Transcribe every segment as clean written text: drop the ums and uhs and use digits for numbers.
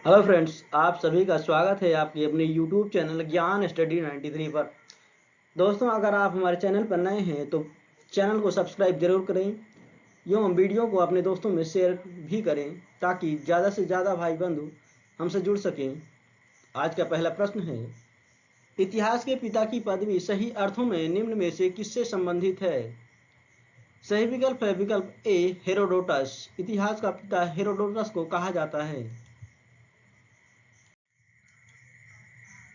Hello friends, आप सभी का स्वागत है आपकी अपने यूट्यूब चैनल ज्ञान स्टडी 93 पर। दोस्तों, अगर आप हमारे चैनल पर नए हैं तो चैनल को सब्सक्राइब जरूर करें एवं वीडियो को अपने दोस्तों में शेयर भी करें ताकि ज़्यादा से ज़्यादा भाई बंधु हमसे जुड़ सकें। आज का पहला प्रश्न है, इतिहास के पिता की पदवी सही अर्थों में निम्न में से किससे संबंधित है? सही विकल्प है विकल्प ए हेरोडोटस। इतिहास का पिता हेरोडोटस को कहा जाता है।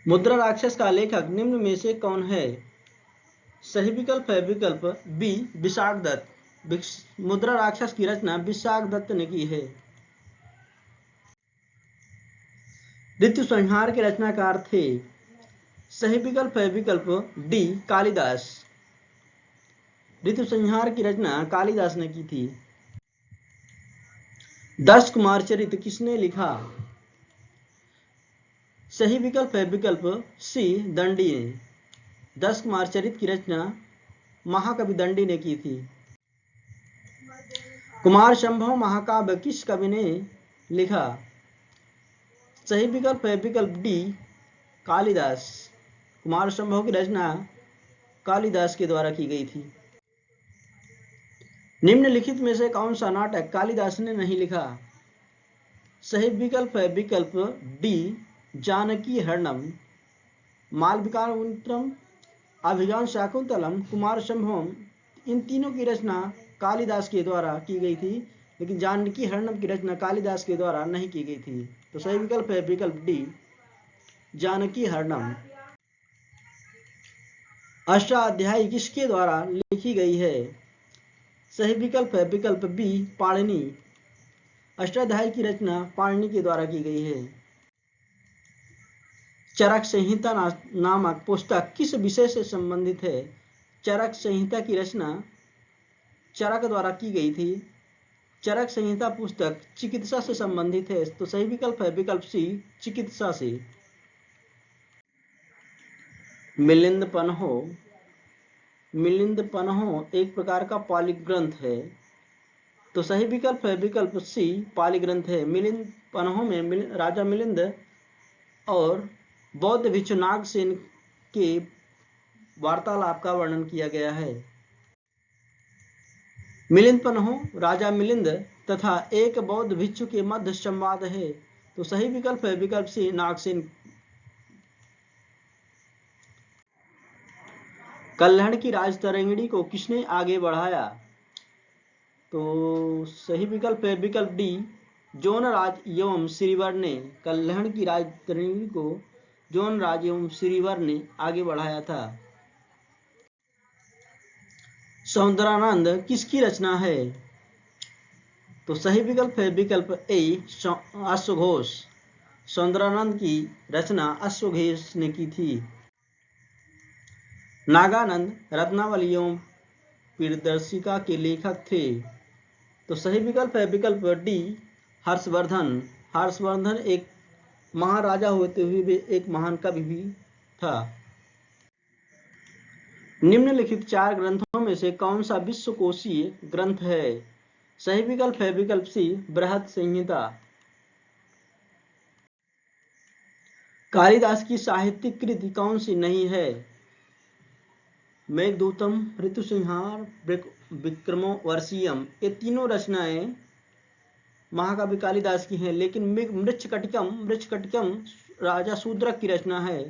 मुद्रा राक्षस का लेखक निम्न में से कौन है? सही विकल्प है विकल्प बी विशाख दत्त। मुद्रा राक्षस की रचना विशाख दत्त ने की है। ऋतु संहार के रचनाकार थे। सही विकल्प है विकल्प डी कालिदास। ऋतु संहार की रचना कालिदास ने की थी। 10 कुमार चरित किसने लिखा? सही विकल्प है विकल्प सी दंडी ने। 10 कुमार चरित की रचना महाकवि दंडी ने की थी। कुमार संभव महाकाव्य किस कवि ने लिखा? सही विकल्प है विकल्प डी कालिदास। कुमार संभव की रचना कालिदास के द्वारा की गई थी। निम्नलिखित में से कौन सा नाटक कालिदास ने नहीं लिखा? सही विकल्प है विकल्प डी जानकी हरणम। मालविकाग्निमित्रम, अभिज्ञान शाकुंतलम, कुमार संभवम, इन तीनों की रचना कालिदास के द्वारा की गई थी, लेकिन जानकी हरणम की रचना कालिदास के द्वारा नहीं की गई थी। तो सही विकल्प है विकल्प डी जानकी हरणम। अष्टाध्यायी किसके द्वारा लिखी गई है? सही विकल्प है विकल्प बी पाणिनि। अष्टाध्यायी की रचना पाणिनि के द्वारा की गई है। चरक संहिता नामक पुस्तक किस विषय से संबंधित है? चरक संहिता की रचना चरक द्वारा की गई थी। चरक संहिता पुस्तक चिकित्सा से संबंधित है। तो सही विकल्प है विकल्प सी चिकित्सा से। मिलिंद पन्हो एक प्रकार का पाली ग्रंथ है। तो सही विकल्प है विकल्प सी पाली ग्रंथ है। मिलिंद पन्हो में राजा मिलिंद और बौद्ध भिक्षु नागसेन के वार्तालाप का वर्णन किया गया है। मिलिंद पन्हो राजा मिलिंद तथा एक बौद्ध भिक्षु के मध्य संवाद है। तो सही विकल्प है विकल्प सी नागसेन। कल्हड़ की राजतरंगिणी को किसने आगे बढ़ाया? तो सही विकल्प है विकल्प डी जोनराज एवं श्रीवर ने। कल्हड़ की राजतरंगिणी को जोनराज एवं श्रीवर ने आगे बढ़ाया था। सौंदरानंद किसकी रचना है? तो सही विकल्प है विकल्प ए अश्वघोष। सौंदरानंद की रचना अश्वघोष ने की थी। नागानंद रत्नावली एवं प्रियदर्शिका के लेखक थे। तो सही विकल्प है विकल्प डी हर्षवर्धन। हर्षवर्धन एक महाराजा होते हुए भी एक महान कवि भी था। निम्नलिखित 4 ग्रंथों में से कौन सा विश्वकोशीय ग्रंथ है? सही विकल्प है विकल्प सी बृहत संहिता। कालिदास की साहित्यिक कृति कौन सी नहीं है? मेघदूतम, ऋतु संहार, विक्रमोर्वशीयम, ये तीनों रचनाएं महाकवि कालिदास की हैं, लेकिन मृच्छकटिकम राजा शूद्रक की रचना है।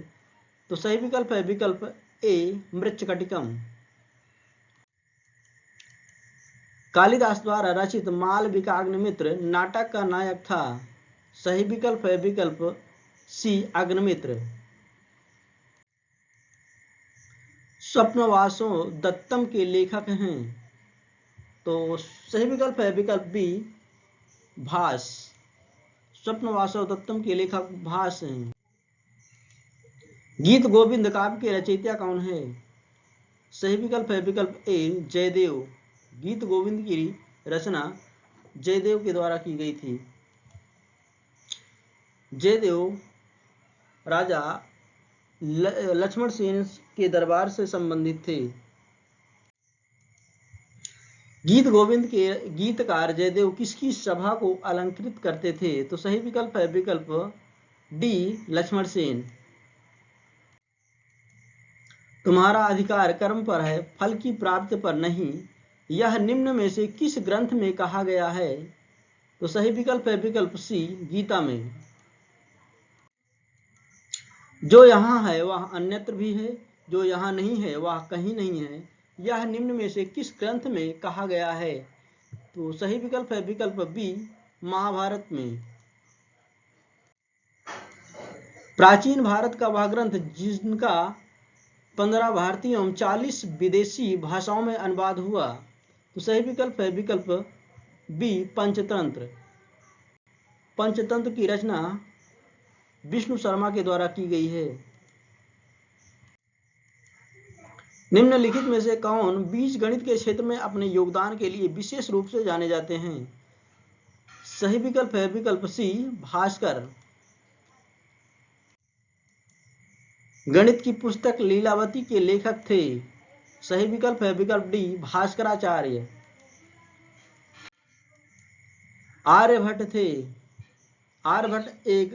तो सही विकल्प है विकल्प ए मृच्छकटिकम। कालिदास द्वारा रचित मालविकाग्निमित्र नाटक का नायक था। सही विकल्प है विकल्प सी अग्निमित्र। स्वप्नवासो दत्तम के लेखक हैं। तो सही विकल्प है विकल्प बी भास। स्वप्नवासो दत्तम के लेखक भास हैं। गीत गोविंद काव्य के रचयिता कौन है? सही विकल्प है विकल्प ए जयदेव। गीत गोविंद की रचना जयदेव के द्वारा की गई थी। जयदेव राजा लक्ष्मण सेन के दरबार से संबंधित थे। गीत गोविंद के गीतकार जयदेव किसकी सभा को अलंकृत करते थे? तो सही विकल्प है विकल्प डी लक्ष्मण सेन। तुम्हारा अधिकार कर्म पर है, फल की प्राप्ति पर नहीं, यह निम्न में से किस ग्रंथ में कहा गया है? तो सही विकल्प है विकल्प सी गीता में। जो यहाँ है वह अन्यत्र भी है, जो यहाँ नहीं है वह कहीं नहीं है, यह निम्न में से किस ग्रंथ में कहा गया है? तो सही विकल्प है विकल्प बी महाभारत में। प्राचीन भारत का वह ग्रंथ जिनका 15 भारतीय एवं 40 विदेशी भाषाओं में अनुवाद हुआ? तो सही विकल्प है विकल्प बी पंचतंत्र। पंचतंत्र की रचना विष्णु शर्मा के द्वारा की गई है। निम्नलिखित में से कौन बीज गणित के क्षेत्र में अपने योगदान के लिए विशेष रूप से जाने जाते हैं? सही विकल्प है विकल्प सी भास्कर। गणित की पुस्तक लीलावती के लेखक थे? सही विकल्प है विकल्प डी भास्कराचार्य। आर्यभट्ट थे? आर्यभट्ट एक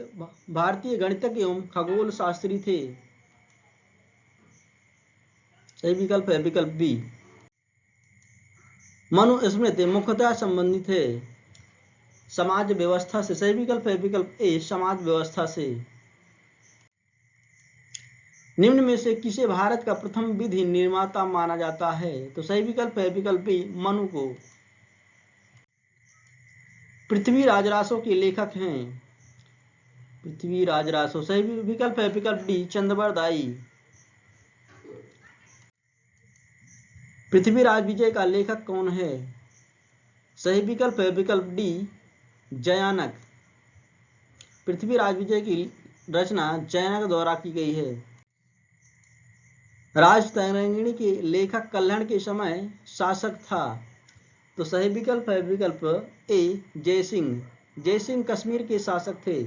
भारतीय गणितज्ञ एवं खगोल शास्त्री थे। सही विकल्प है विकल्प बी। मनुस्मृति मुख्यतः संबंधित है समाज व्यवस्था से? सही विकल्प है विकल्प ए समाज व्यवस्था से। निम्न में से किसे भारत का प्रथम विधि निर्माता माना जाता है? तो सही विकल्प है विकल्प बी मनु को। पृथ्वीराज रासो के लेखक हैं? पृथ्वीराज रासो। सही विकल्प है विकल्प डी चंद्रबर दाई। पृथ्वीराज विजय का लेखक कौन है? सही विकल्प है विकल्प डी जयानक। पृथ्वीराज विजय की रचना जयानक द्वारा की गई है। राजतरंगिणी के लेखक कल्हण के समय शासक था? तो सही विकल्प है विकल्प ए जयसिंह। जयसिंह कश्मीर के शासक थे।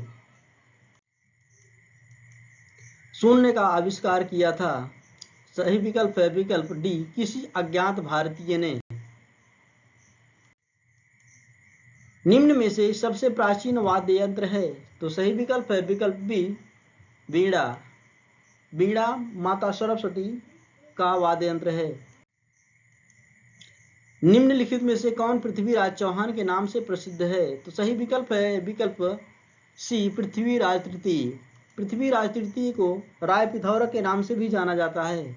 शून्य का आविष्कार किया था? सही विकल्प है विकल्प डी किसी अज्ञात भारतीय ने। निम्न में से सबसे प्राचीन वाद्य यंत्र है? तो सही विकल्प है विकल्प बी वीणा। वीणा माता सरस्वती का वाद्य यंत्र है। निम्नलिखित में से कौन पृथ्वीराज चौहान के नाम से प्रसिद्ध है? तो सही विकल्प है विकल्प सी पृथ्वीराज तृतीय। पृथ्वीराज तृतीय को राय पिथौरागढ़ के नाम से भी जाना जाता है।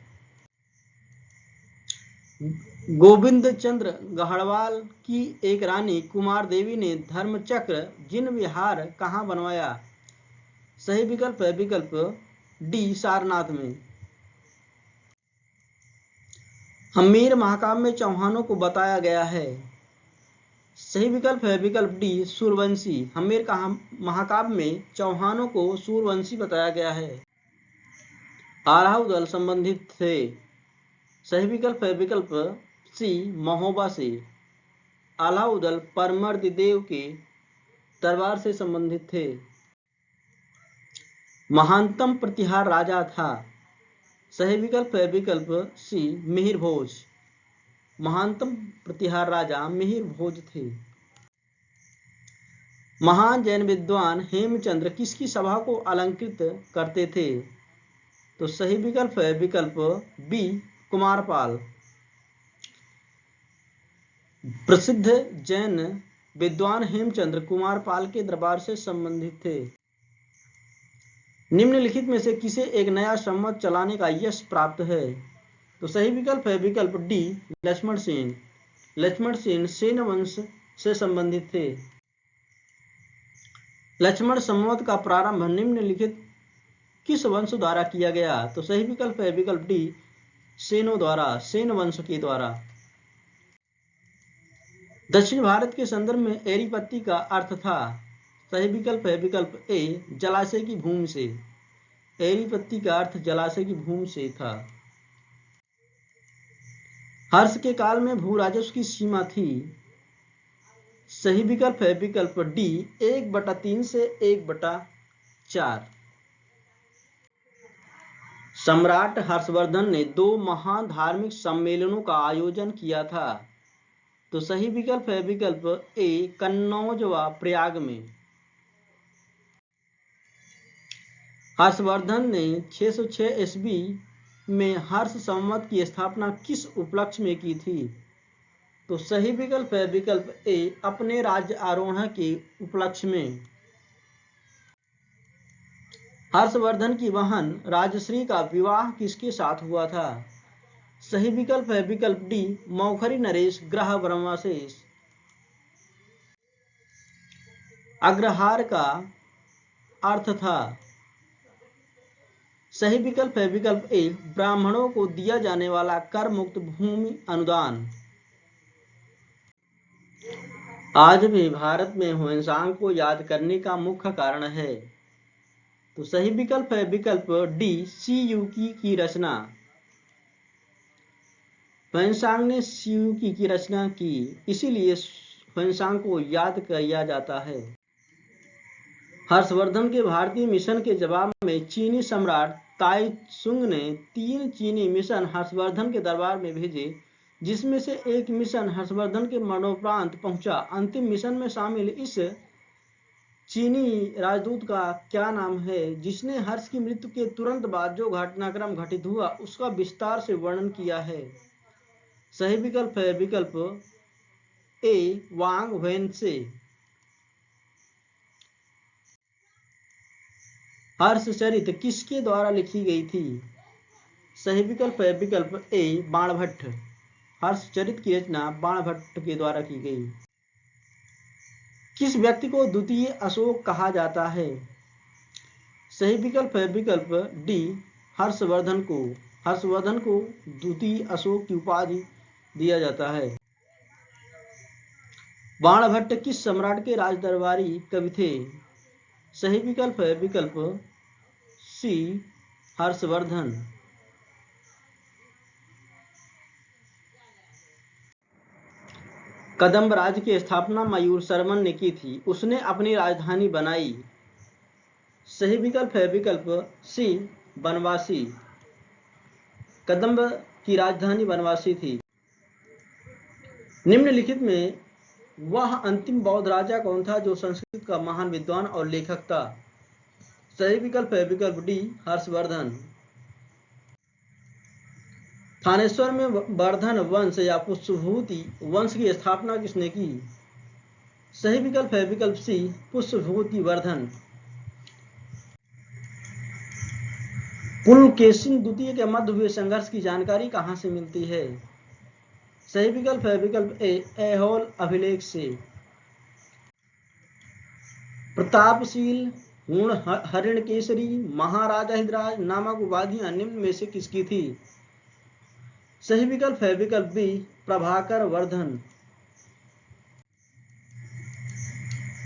गोविंद चंद्र गढ़वाल की एक रानी कुमार देवी ने धर्मचक्र जिन विहार कहाँ बनवाया? सही विकल्प है विकल्प डी सारनाथ में। हम्मीर महाकाव्य में चौहानों को बताया गया है? सही विकल्प है विकल्प डी सूर्यवंशी। हम्मीर का महाकाव्य में चौहानों को सूर्यवंशी बताया गया है। आराहु दल संबंधित थे? सही विकल्प है विकल्प सी महोबा से। आलाउ दल परमर्द देव के दरबार से संबंधित थे। महानतम प्रतिहार राजा था? सही विकल्प है विकल्प सी मिहिर भोज। महानतम प्रतिहार राजा मिहिर भोज थे। महान जैन विद्वान हेमचंद्र किसकी सभा को अलंकृत करते थे? तो सही विकल्प है विकल्प बी कुमारपाल। प्रसिद्ध जैन विद्वान हेमचंद्र कुमारपाल के दरबार से संबंधित थे। निम्नलिखित में से किसे एक नया संवत चलाने का यश प्राप्त है? तो सही विकल्प है विकल्प डी लक्ष्मण सेन। लक्ष्मण सेन सेन वंश से संबंधित थे। लक्ष्मण संवत का प्रारंभ निम्नलिखित किस वंश द्वारा किया गया? तो सही विकल्प है विकल्प डी सेनों द्वारा, सेन वंश के द्वारा। दक्षिण भारत के संदर्भ में एरीपत्ती का अर्थ था? सही विकल्प है विकल्प ए जलाशय की भूमि से। एरीपत्ती का अर्थ जलाशय की भूमि से था। हर्ष के काल में भू राजस्व की सीमा थी? सही विकल्प है विकल्प डी 1/3 से 1/4। सम्राट हर्षवर्धन ने 2 महान धार्मिक सम्मेलनों का आयोजन किया था? तो सही विकल्प है विकल्प ए कन्नौज व प्रयाग में। हर्षवर्धन ने 606 ईस्वी में हर्ष संवत की स्थापना किस उपलक्ष्य में की थी? तो सही विकल्प है विकल्प ए अपने राज्य आरोहण के उपलक्ष्य में। हर्षवर्धन की बहन राजश्री का विवाह किसके साथ हुआ था? सही विकल्प है विकल्प डी मौखरी नरेश ग्रह ब्रह्माशेष। अग्रहार का अर्थ था? सही विकल्प है विकल्प ए ब्राह्मणों को दिया जाने वाला कर मुक्त भूमि अनुदान। आज भी भारत में ह्वेनसांग को याद करने का मुख्य कारण है। तो सही विकल्प है विकल्प डी सीयूकी की रचना। ह्वेनसांग ने सीयूकी की रचना की, इसीलिए ह्वेनसांग को याद किया जाता है। हर्षवर्धन के भारतीय मिशन के जवाब में चीनी सम्राट ताई त्सुंग ने 3 चीनी मिशन हर्षवर्धन के दरबार में भेजे, जिसमें से एक मिशन हर्षवर्धन के मरणोपरांत पहुंचा। अंतिम मिशन में शामिल इस चीनी राजदूत का क्या नाम है, जिसने हर्ष की मृत्यु के तुरंत बाद जो घटनाक्रम घटित हुआ उसका विस्तार से वर्णन किया है? सही विकल्प है विकल्प ए वांग वेनसे। हर्षचरित किसके द्वारा लिखी गई थी? सही विकल्प है विकल्प ए बाणभट्ट। हर्षचरित की रचना बाणभट्ट के द्वारा की गई। किस व्यक्ति को द्वितीय अशोक कहा जाता है? सही विकल्प है विकल्प डी हर्षवर्धन को। हर्षवर्धन को द्वितीय अशोक की उपाधि दिया जाता है। बाणभट्ट किस सम्राट के राजदरबारी कवि थे? सही विकल्प है विकल्प सी हर्षवर्धन। कदम्ब राज्य की स्थापना मयूर शर्मन ने की थी, उसने अपनी राजधानी बनाई। सही विकल्प है विकल्प सी बनवासी। कदम्ब की राजधानी बनवासी थी। निम्नलिखित में वह अंतिम बौद्ध राजा कौन था जो संस्कृत का महान विद्वान और लेखक था? सही विकल्प है विकल्प डी हर्षवर्धन। थानेश्वर में वर्धन वंश या पुष्पभूति वंश की स्थापना किसने की? सही विकल्प है विकल्प सी पुष्पभूति वर्धन। पुलकेशिन द्वितीय के मध्य हुए संघर्ष की जानकारी कहां से मिलती है? सही विकल्प है विकल्प ए ऐहोल अभिलेख से। प्रतापशील, हुण हरिणकेसरी, महाराजा हिदराज नामक उपाधियां निम्न में से किसकी थी? सही विकल्प है विकल्प बी प्रभाकर वर्धन।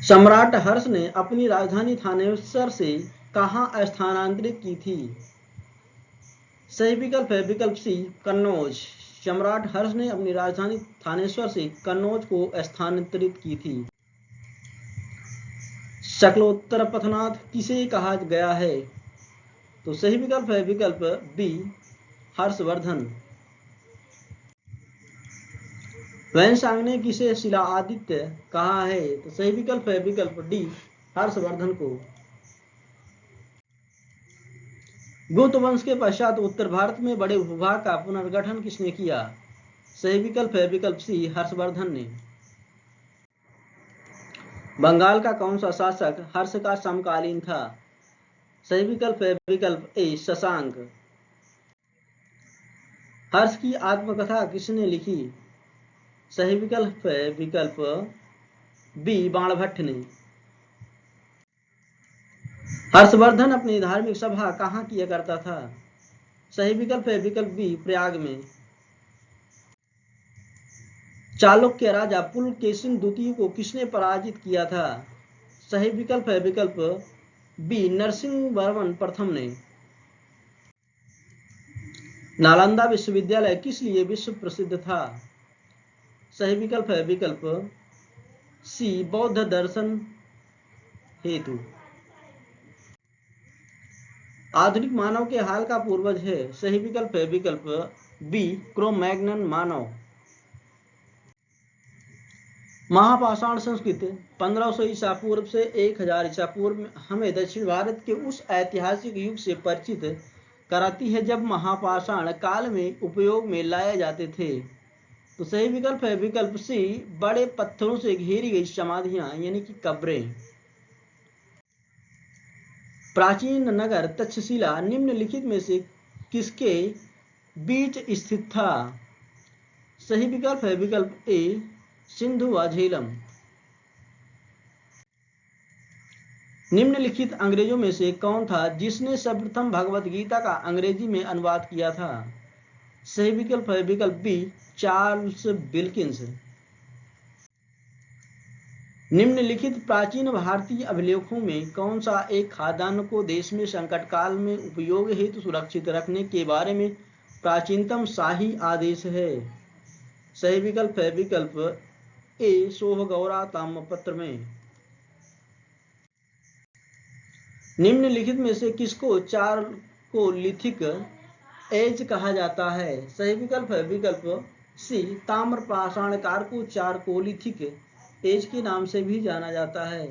सम्राट हर्ष ने अपनी राजधानी थानेश्वर से कहां स्थानांतरित की थी? सही विकल्प है विकल्प सी कन्नौज। सम्राट हर्ष ने अपनी राजधानी थानेश्वर से कन्नौज को स्थानांतरित की थी। शकलोत्तर पथनाथ किसे कहा गया है? तो सही विकल्प है विकल्प बी हर्षवर्धन। ह्वेनसांग ने किसे शिला आदित्य कहा है? तो सही विकल्प है विकल्प डी हर्षवर्धन को। गुप्त वंश के पश्चात उत्तर भारत में बड़े भूभाग का पुनर्गठन किसने किया? सही विकल्प है विकल्प सी हर्षवर्धन ने। बंगाल का कौन सा शासक हर्ष का समकालीन था? सही विकल्प है विकल्प ए शशांक। हर्ष की आत्मकथा किसने लिखी? सही विकल्प है विकल्प बी बाणभट्ट ने। हर्षवर्धन अपनी धार्मिक सभा कहां किया करता था? सही विकल्प है विकल्प बी प्रयाग में। चालुक्य राजा पुलकेशिन द्वितीय को किसने पराजित किया था? सही विकल्प है विकल्प बी नरसिंहवर्मन प्रथम ने। नालंदा विश्वविद्यालय किस लिए विश्व प्रसिद्ध था? सही विकल्प है विकल्प सी बौद्ध दर्शन हेतु। आधुनिक मानव के हाल का पूर्वज है? सही विकल्प है विकल्प बी क्रो मैग्नन मानव। महापाषाण संस्कृति 1500 ईसा पूर्व से 1000 ईसा पूर्व में हमें दक्षिण भारत के उस ऐतिहासिक युग से परिचित कराती है जब महापाषाण काल में उपयोग में लाए जाते थे। तो सही विकल्प है विकल्प सी, बड़े पत्थरों से घेरी गई समाधियां यानी कि कब्रें। प्राचीन नगर तक्षशिला निम्नलिखित में से किसके बीच स्थित था? सही विकल्प है विकल्प ए, सिंधु व झेलम। निम्नलिखित अंग्रेजों में से कौन था जिसने सर्वप्रथम भगवत गीता का अंग्रेजी में अनुवाद किया था? सही विकल्प है विकल्प बी, चार्ल्स विल्किंस। निम्नलिखित प्राचीन भारतीय अभिलेखों में कौन सा एक खाद्यान्न को देश में संकट काल में उपयोग हेतु सुरक्षित रखने के बारे में प्राचीनतम शाही आदेश है? सही विकल्प है विकल्प ए, सोहगौरा ताम्रपत्र में। निम्नलिखित में से किसको चारकोलिथिक एज कहा जाता है? सही विकल्प है विकल्प सी, ताम्र पाषाण काल को चारकोलिथिक एज के नाम से भी जाना जाता है।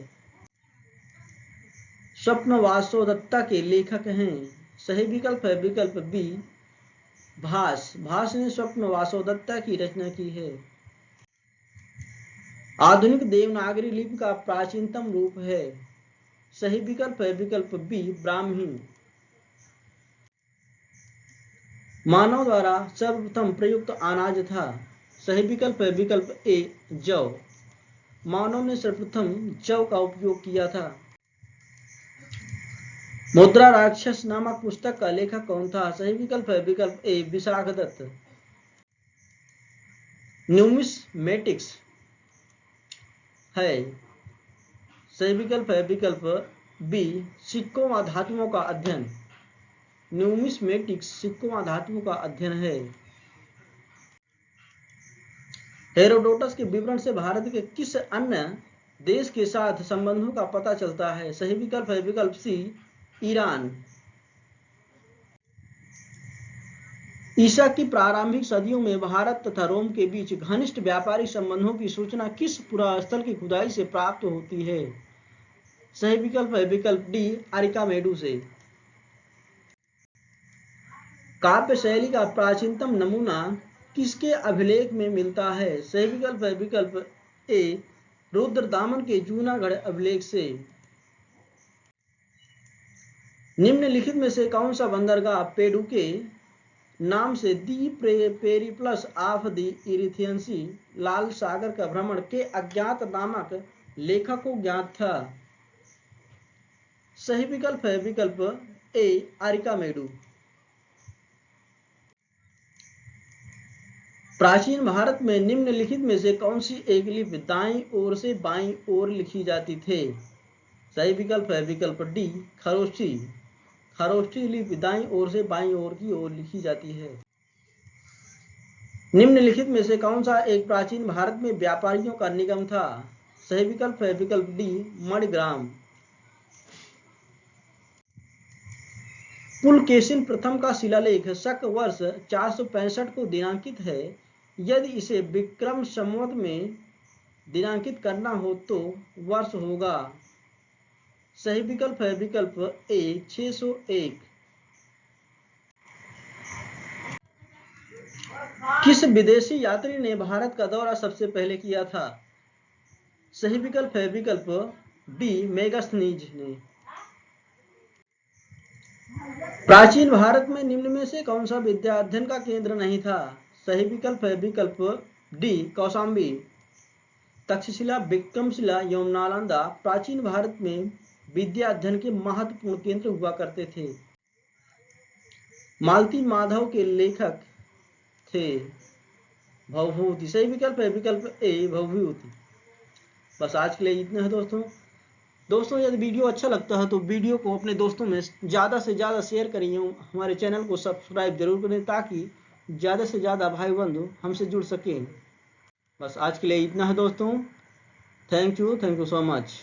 स्वप्न वासोदत्ता के लेखक हैं? सही विकल्प है विकल्प बी, भास। भास ने स्वप्न वासोदत्ता की रचना की है। आधुनिक देवनागरी लिपि का प्राचीनतम रूप है? सही विकल्प है विकल्प बी, ब्राह्मी। मानव द्वारा सर्वप्रथम प्रयुक्त अनाज था? सही विकल्प है विकल्प ए, जौ। मानव ने सर्वप्रथम जौ का उपयोग किया था। मुद्रा राक्षस नामक पुस्तक का लेखक कौन था? सही विकल्प है विकल्प ए, विशाखदत्त। न्यूमिस्मेटिक्स है? सही विकल्प है विकल्प बी, सिक्कों व धातुओं का अध्ययन। न्यूमिस्मेटिक्स सिक्कों व धातुओं का अध्ययन है। हेरोडोटस के विवरण से भारत के किस अन्य देश के साथ संबंधों का पता चलता है? सही विकल्प है विकल्प सी, ईरान। ईसा की प्रारंभिक सदियों में भारत तथा रोम के बीच घनिष्ठ व्यापारिक संबंधों की सूचना किस पुरास्थल की खुदाई से प्राप्त होती है? सही विकल्प है विकल्प डी, अरिकामेडू से। काव्य शैली का प्राचीनतम नमूना किसके अभिलेख में मिलता है? सही विकल्प है विकल्प ए, रुद्रदामन के जूनागढ़ अभिलेख से। निम्नलिखित में से कौन सा बंदरगाह पेडुके नाम से दी पेरिप्लस ऑफ द इरिथियंसी लाल सागर का भ्रमण के अज्ञात नामक लेखक को ज्ञात था? सही विकल्प है विकल्प ए, अरिकामेडू। प्राचीन भारत में निम्नलिखित में से कौन सी एक लिपि दाईं ओर से बाईं ओर लिखी जाती थी? सही विकल्प है विकल्प डी, खरोष्ठी। खरोष्ठी लिपि दाईं ओर से बाईं ओर की ओर लिखी जाती है। निम्नलिखित में से कौन सा एक प्राचीन भारत में व्यापारियों का निगम था? सही विकल्प है विकल्प डी, मणिग्राम। पुलकेशिन प्रथम का शिलालेख शक वर्ष 465 को दिनांकित है। यदि इसे विक्रम संवत में दिनांकित करना हो तो वर्ष होगा? सही विकल्प है विकल्प ए, 601। किस विदेशी यात्री ने भारत का दौरा सबसे पहले किया था? सही विकल्प है विकल्प बी, मेगास्थनीज ने। प्राचीन भारत में निम्न में से कौन सा विद्या अध्ययन का केंद्र नहीं था? सही विकल्प है विकल्प डी, कौशाम्बी। तक्षशिला, विक्रमशिला एवं नालंदा प्राचीन भारत में विद्या अध्ययन के महत्वपूर्ण केंद्र हुआ करते थे। मालती माधव के लेखक थे भवभूति। सही विकल्प है विकल्प ए, भवभूति। बस आज के लिए इतना है दोस्तों यदि वीडियो अच्छा लगता है तो वीडियो को अपने दोस्तों में ज़्यादा से ज़्यादा शेयर करिए। हमारे चैनल को सब्सक्राइब जरूर करें ताकि ज़्यादा से ज़्यादा भाई बंधु हमसे जुड़ सकें। बस आज के लिए इतना है दोस्तों। Thank you so much.